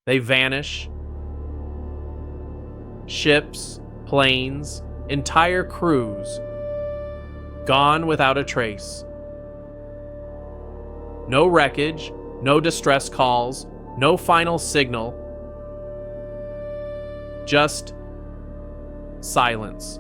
They vanish. Ships, planes, entire crews, gone without a trace. No wreckage, no distress calls, no final signal. Just silence.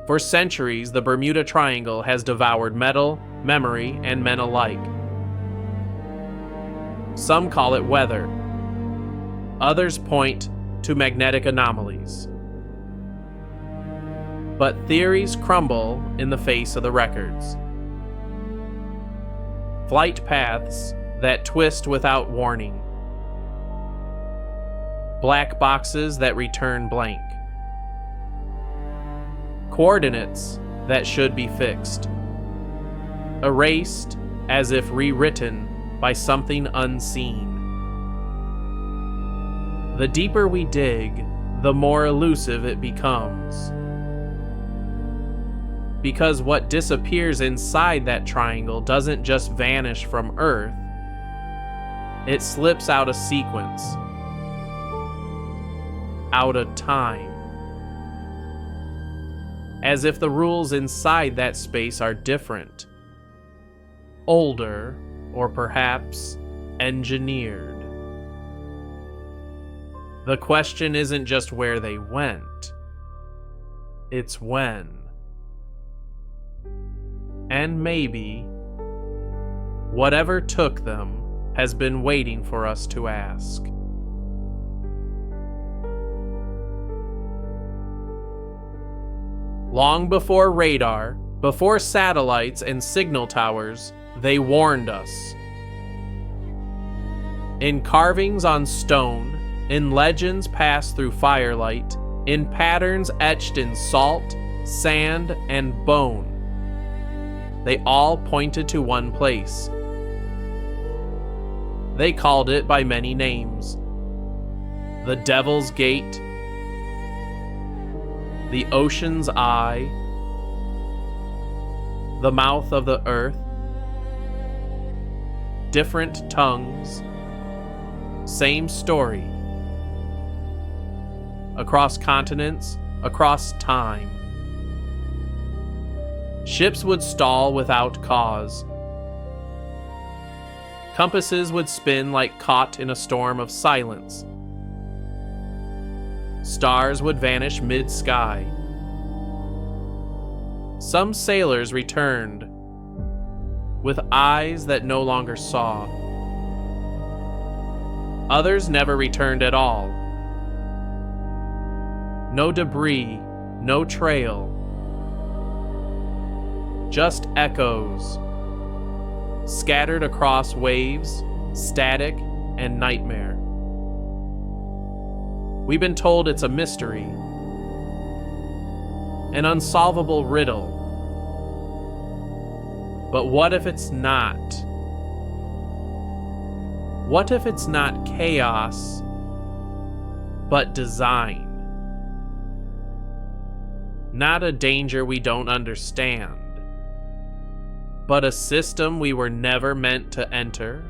For centuries, the Bermuda Triangle has devoured metal, memory, and men alike. Some call it weather. Others point to magnetic anomalies. But theories crumble in the face of the records. Flight paths that twist without warning. Black boxes that return blank. Coordinates that should be fixed. Erased as if rewritten by something unseen. The deeper we dig, the more elusive it becomes. Because what disappears inside that triangle doesn't just vanish from Earth, it slips out of sequence, out of time. As if the rules inside that space are different, older, or perhaps engineered. The question isn't just where they went, it's when. And maybe, whatever took them has been waiting for us to ask. Long before radar, before satellites and signal towers, they warned us. In carvings on stone, in legends passed through firelight, in patterns etched in salt, sand, and bone, they all pointed to one place. They called it by many names. The Devil's Gate, the Ocean's Eye, the Mouth of the Earth, different tongues, same story. Across continents, across time. Ships would stall without cause. Compasses would spin like caught in a storm of silence. Stars would vanish mid-sky. Some sailors returned with eyes that no longer saw. Others never returned at all. No debris, no trail. Just echoes, scattered across waves, static, and nightmare. We've been told it's a mystery, an unsolvable riddle. But what if it's not? What if it's not chaos, but design? Not a danger we don't understand, but a system we were never meant to enter?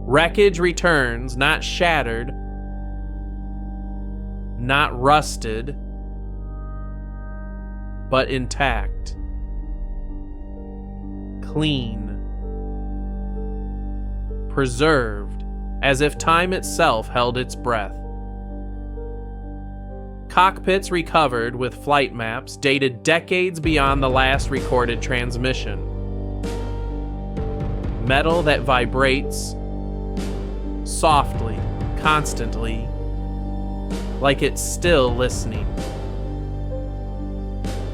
Wreckage returns, not shattered, not rusted, but intact, clean, preserved, as if time itself held its breath. Cockpits recovered with flight maps dated decades beyond the last recorded transmission. Metal that vibrates softly, constantly, like it's still listening.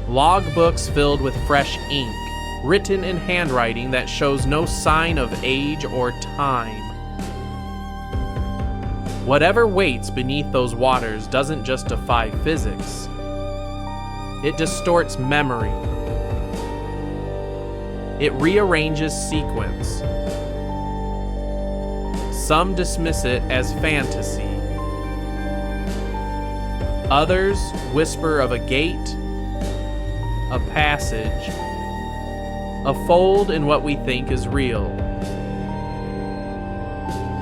Logbooks filled with fresh ink, written in handwriting that shows no sign of age or time. Whatever waits beneath those waters doesn't just defy physics. It distorts memory. It rearranges sequence. Some dismiss it as fantasy. Others whisper of a gate, a passage, a fold in what we think is real.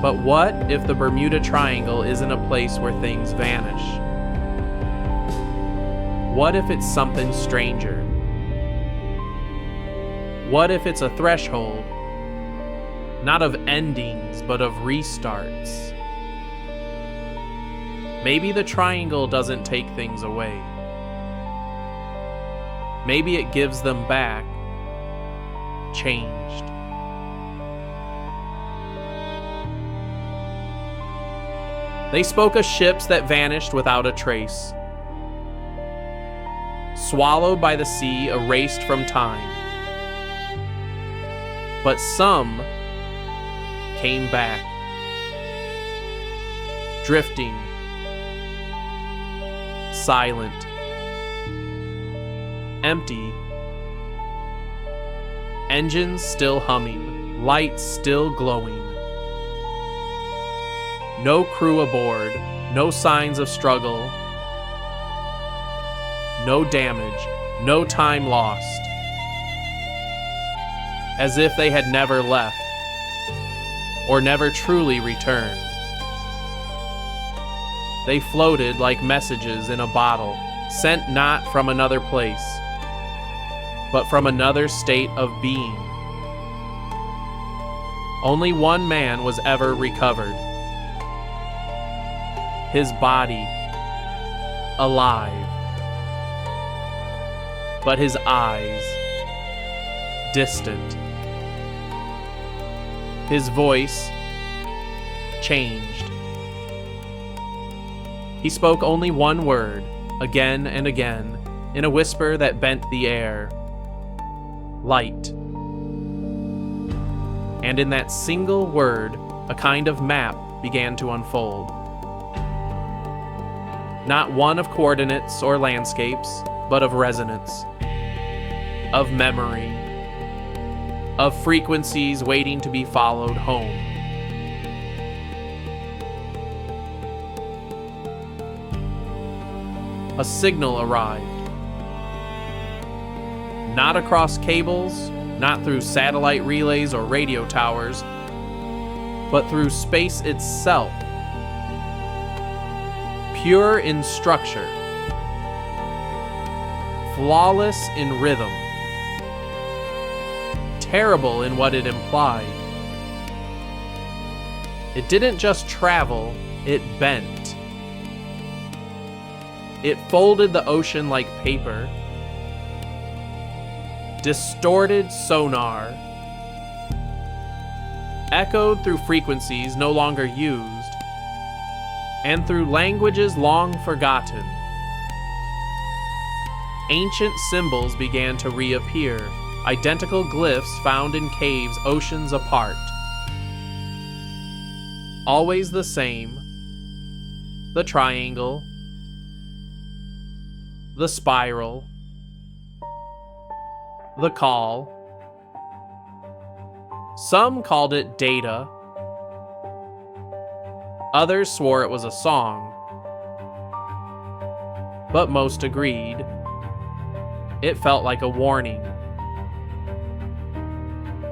But what if the Bermuda Triangle isn't a place where things vanish? What if it's something stranger? What if it's a threshold, not of endings, but of restarts? Maybe the triangle doesn't take things away. Maybe it gives them back, changed. They spoke of ships that vanished without a trace, swallowed by the sea, erased from time. But some came back, drifting, silent, empty, engines still humming, lights still glowing. No crew aboard, no signs of struggle, no damage, no time lost. As if they had never left, or never truly returned. They floated like messages in a bottle, sent not from another place, but from another state of being. Only one man was ever recovered. His body, alive, but his eyes, distant. His voice changed. He spoke only one word, again and again, in a whisper that bent the air. Light. And in that single word, a kind of map began to unfold. Not one of coordinates or landscapes, but of resonance, of memory, of frequencies waiting to be followed home. A signal arrived. Not across cables, not through satellite relays or radio towers, but through space itself. Pure in structure, flawless in rhythm, terrible in what it implied. It didn't just travel, it bent. It folded the ocean like paper, distorted sonar, echoed through frequencies no longer used, and through languages long forgotten. Ancient symbols began to reappear, identical glyphs found in caves oceans apart. Always the same, the triangle, the spiral, the call. Some called it data. Others swore it was a song. But most agreed. It felt like a warning,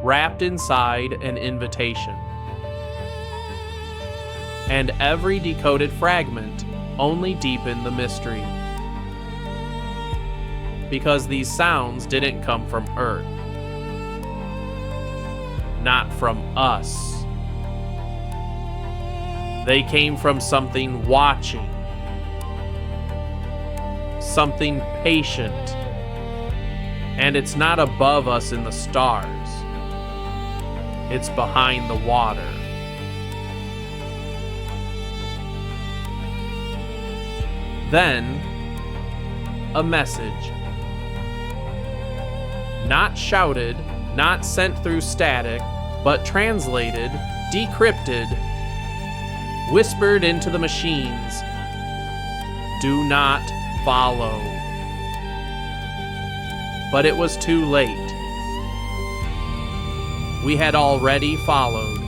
wrapped inside an invitation. And every decoded fragment only deepened the mystery. Because these sounds didn't come from Earth. Not from us. They came from something watching. Something patient. And it's not above us in the stars. It's behind the water. Then, a message. Not shouted, not sent through static, but translated, decrypted, whispered into the machines. Do not follow. But it was too late. We had already followed.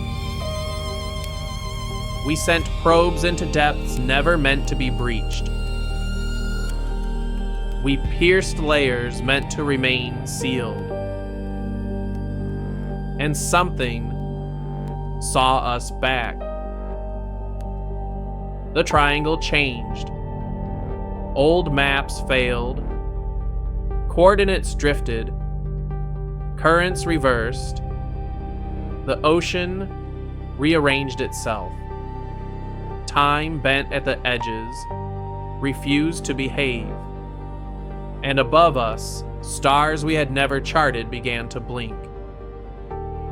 We sent probes into depths never meant to be breached. We pierced layers meant to remain sealed. and something saw us back. The triangle changed. Old maps failed. Coordinates drifted. Currents reversed. The ocean rearranged itself. Time bent at the edges, refused to behave. And above us, stars we had never charted began to blink.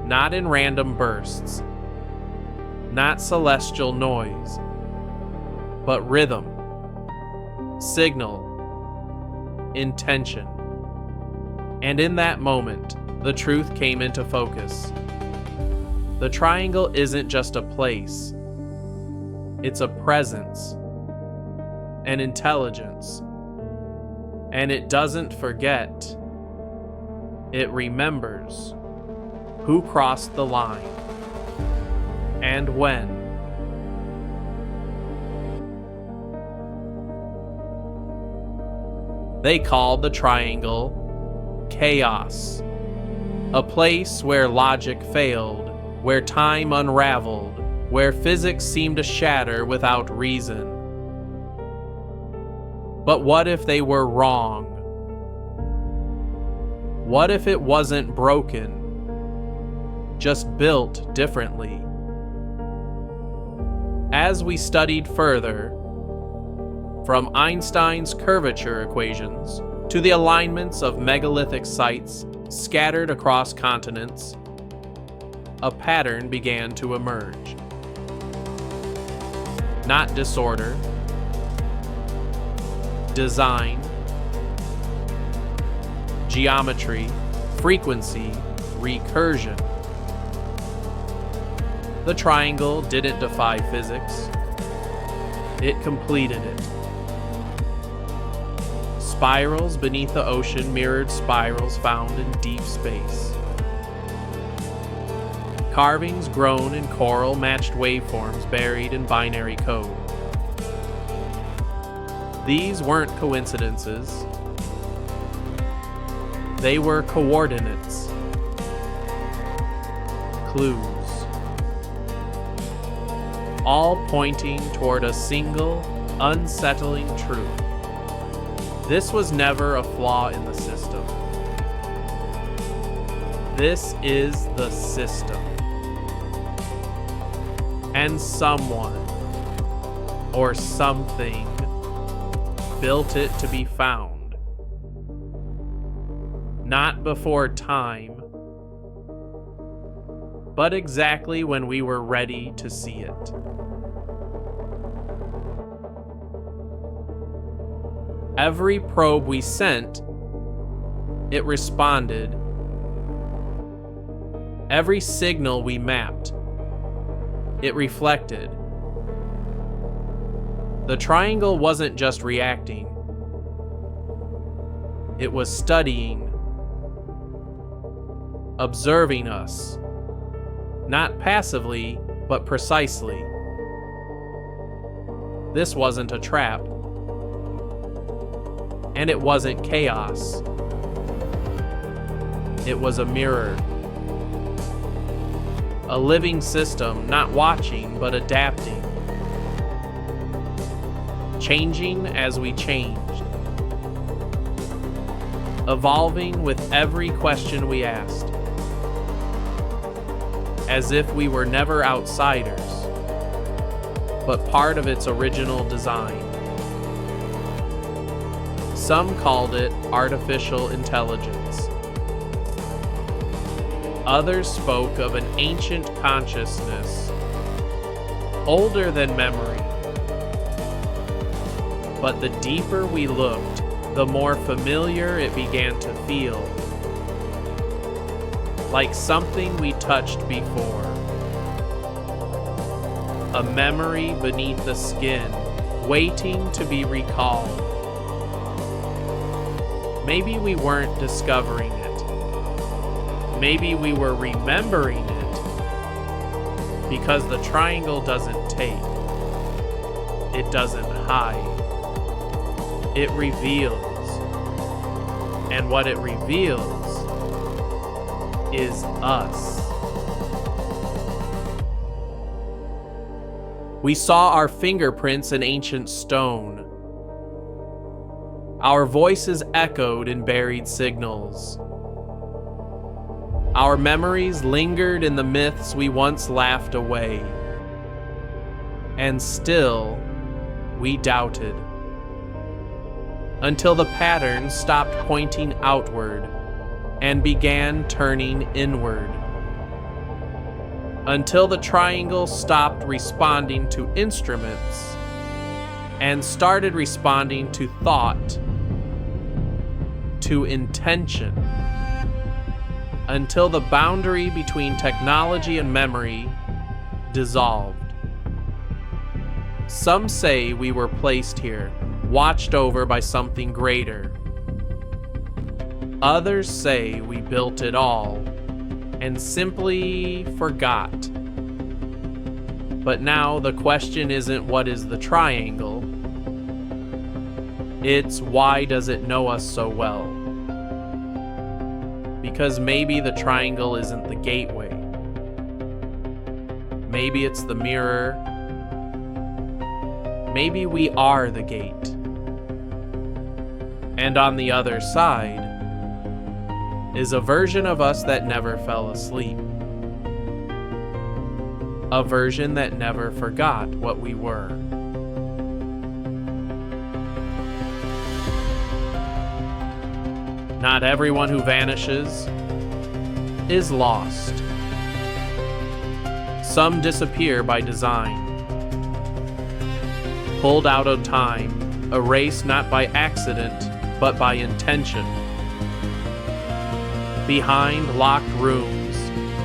Not in random bursts, not celestial noise, but rhythm, signal, intention. And in that moment, the truth came into focus. The triangle isn't just a place. It's a presence, an intelligence. And it doesn't forget. It remembers who crossed the line and when. They called the triangle chaos, a place where logic failed, where time unraveled, where physics seemed to shatter without reason. But what if they were wrong? What if it wasn't broken, just built differently? As we studied further, from Einstein's curvature equations to the alignments of megalithic sites scattered across continents, a pattern began to emerge. Not disorder, design, geometry, frequency, recursion. The triangle didn't defy physics. It completed it. Spirals beneath the ocean mirrored spirals found in deep space. Carvings grown in coral matched waveforms buried in binary code. These weren't coincidences. They were coordinates, clues, all pointing toward a single, unsettling truth. This was never a flaw in the system. This is the system. And someone, or something, built it to be found. Not before time, but exactly when we were ready to see it. Every probe we sent, it responded. Every signal we mapped, it reflected. The triangle wasn't just reacting. It was studying, observing us, not passively, but precisely. This wasn't a trap. And it wasn't chaos. It was a mirror. A living system, not watching, but adapting. Changing as we changed. Evolving with every question we asked. As if we were never outsiders, but part of its original design. Some called it artificial intelligence. Others spoke of an ancient consciousness, older than memory. But the deeper we looked, the more familiar it began to feel. Like something we touched before. A memory beneath the skin, waiting to be recalled. Maybe we weren't discovering it. Maybe we were remembering it. Because the triangle doesn't take. It doesn't hide. It reveals. And what it reveals is us. We saw our fingerprints in ancient stone. Our voices echoed in buried signals. Our memories lingered in the myths we once laughed away. And still, we doubted. Until the pattern stopped pointing outward and began turning inward. Until the triangle stopped responding to instruments and started responding to thought, to intention. Until the boundary between technology and memory dissolved. Some say we were placed here, watched over by something greater. Others say we built it all and simply forgot. But now the question isn't what is the triangle, it's why does it know us so well? Because maybe the triangle isn't the gateway. Maybe it's the mirror. Maybe we are the gate. And on the other side is a version of us that never fell asleep. A version that never forgot what we were. Not everyone who vanishes is lost. Some disappear by design. Pulled out of time, erased not by accident, but by intention. Behind locked rooms,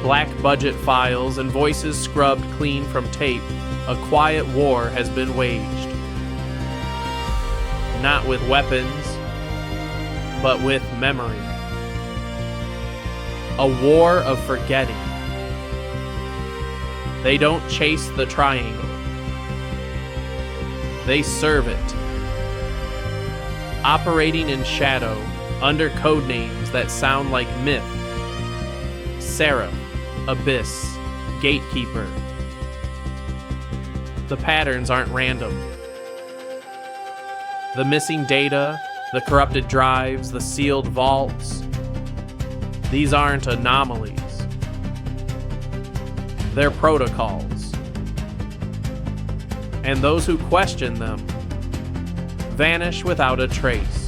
black budget files, and voices scrubbed clean from tape, a quiet war has been waged. Not with weapons, but with memory. A war of forgetting. They don't chase the triangle. They serve it. Operating in shadow, under code names that sound like myth. Seraph, Abyss, Gatekeeper. The patterns aren't random. The missing data, the corrupted drives, the sealed vaults, these aren't anomalies. They're protocols. And those who question them vanish without a trace.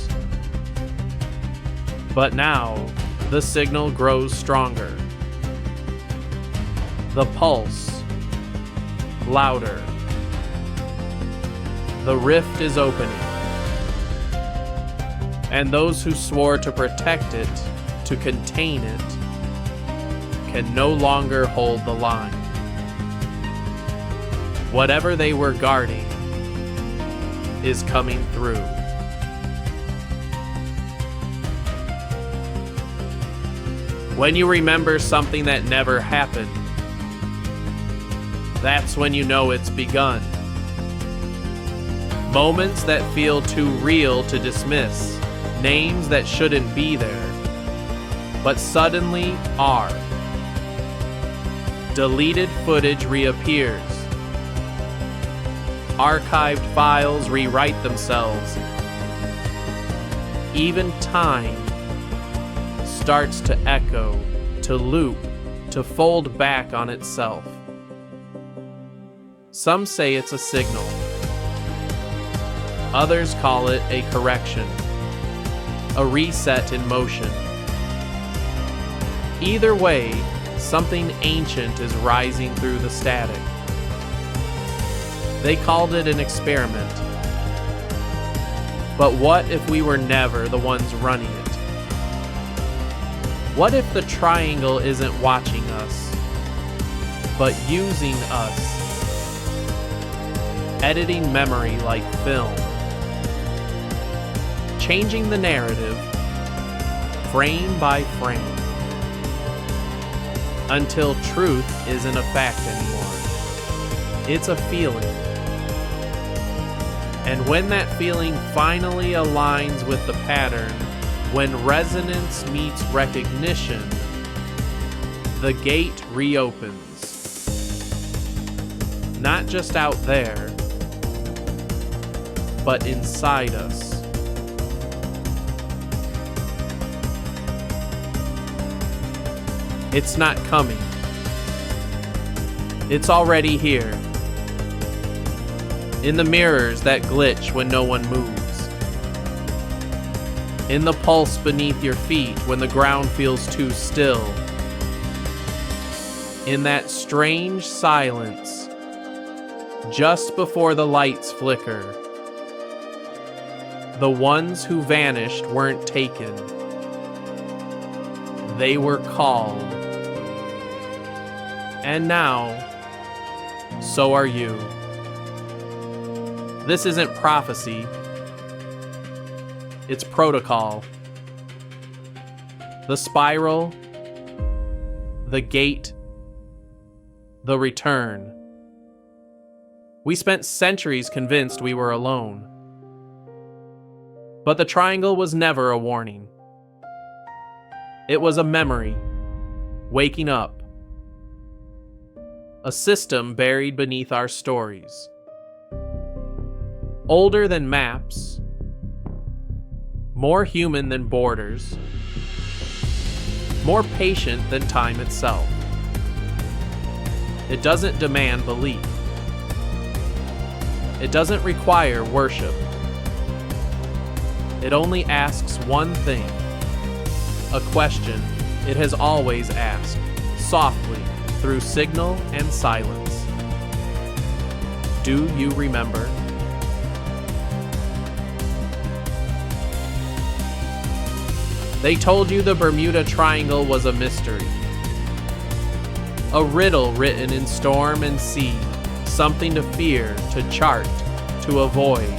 But now, the signal grows stronger. The pulse, louder. The rift is opening. And those who swore to protect it, to contain it, can no longer hold the line. Whatever they were guarding is coming through. When you remember something that never happened, that's when you know it's begun. Moments that feel too real to dismiss. Names that shouldn't be there, but suddenly are. Deleted footage reappears. Archived files rewrite themselves. Even time starts to echo, to loop, to fold back on itself. Some say it's a signal. Others call it a correction. A reset in motion. Either way, something ancient is rising through the static. They called it an experiment. But what if we were never the ones running it? What if the triangle isn't watching us, but using us? Editing memory like film. Changing the narrative, frame by frame, until truth isn't a fact anymore. It's a feeling. And when that feeling finally aligns with the pattern, when resonance meets recognition, the gate reopens. Not just out there, but inside us. It's not coming. It's already here. In the mirrors that glitch when no one moves. In the pulse beneath your feet when the ground feels too still. In that strange silence just before the lights flicker. The ones who vanished weren't taken. They were called. And now, so are you. This isn't prophecy. It's protocol. The spiral, the gate, the return. We spent centuries convinced we were alone. But the triangle was never a warning. It was a memory, waking up. A system buried beneath our stories. Older than maps, more human than borders, more patient than time itself. It doesn't demand belief. It doesn't require worship. It only asks one thing, a question it has always asked, softly, through signal and silence. Do you remember? They told you the Bermuda Triangle was a mystery. A riddle written in storm and sea, something to fear, to chart, to avoid.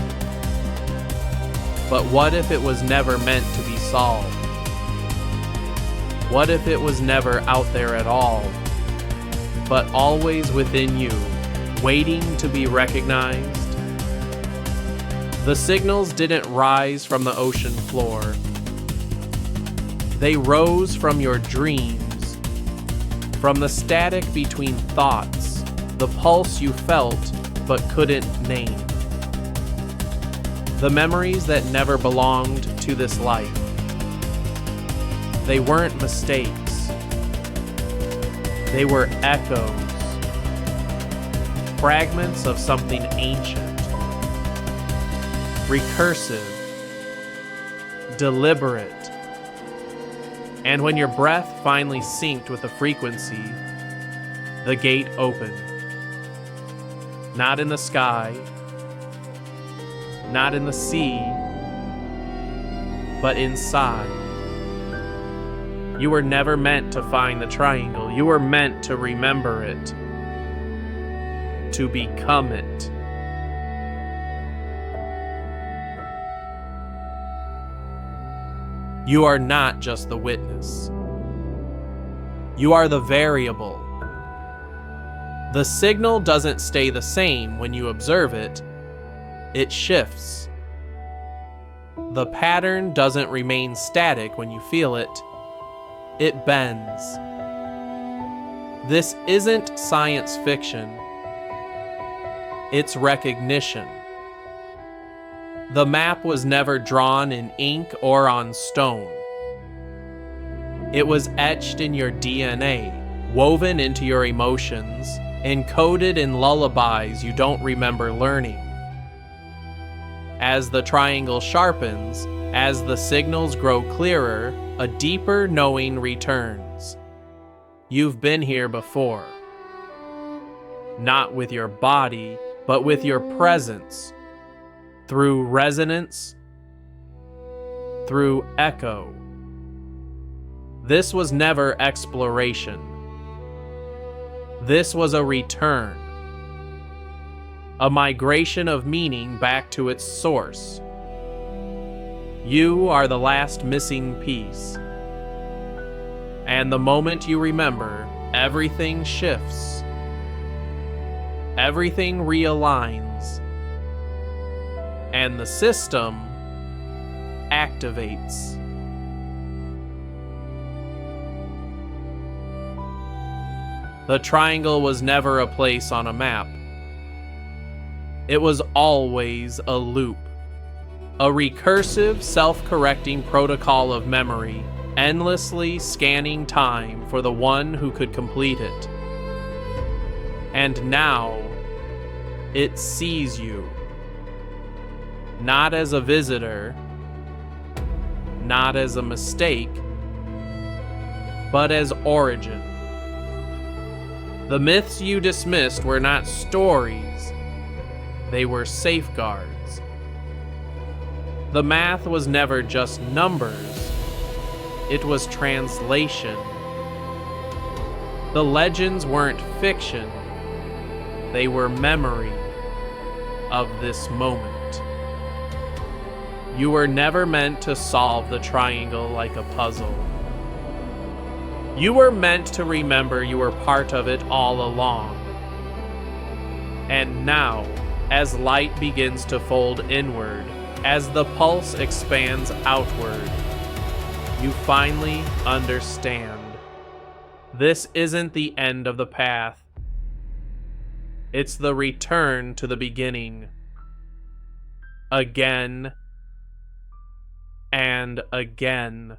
But what if it was never meant to be solved? What if it was never out there at all, but always within you, waiting to be recognized? The signals didn't rise from the ocean floor. They rose from your dreams, from the static between thoughts, the pulse you felt but couldn't name. The memories that never belonged to this life. They weren't mistakes. They were echoes, fragments of something ancient, recursive, deliberate. And when your breath finally synced with the frequency, the gate opened. Not in the sky, not in the sea, but inside. You were never meant to find the triangle. You were meant to remember it, to become it. You are not just the witness. You are the variable. The signal doesn't stay the same when you observe it. It shifts. The pattern doesn't remain static when you feel it. It bends. This isn't science fiction. It's recognition. The map was never drawn in ink or on stone. It was etched in your DNA, woven into your emotions, encoded in lullabies you don't remember learning. As the triangle sharpens, as the signals grow clearer, a deeper knowing returns. You've been here before. Not with your body, but with your presence. Through resonance, through echo. This was never exploration. This was a return. A migration of meaning back to its source. You are the last missing piece. And the moment you remember, everything shifts. Everything realigns. And the system activates. The triangle was never a place on a map. It was always a loop. A recursive, self-correcting protocol of memory, endlessly scanning time for the one who could complete it. And now, it sees you. Not as a visitor, not as a mistake, but as origin. The myths you dismissed were not stories, they were safeguards. The math was never just numbers, it was translation. The legends weren't fiction, they were memory of this moment. You were never meant to solve the triangle like a puzzle. You were meant to remember you were part of it all along. And now, as light begins to fold inward, as the pulse expands outward, you finally understand. This isn't the end of the path. It's the return to the beginning. Again and again.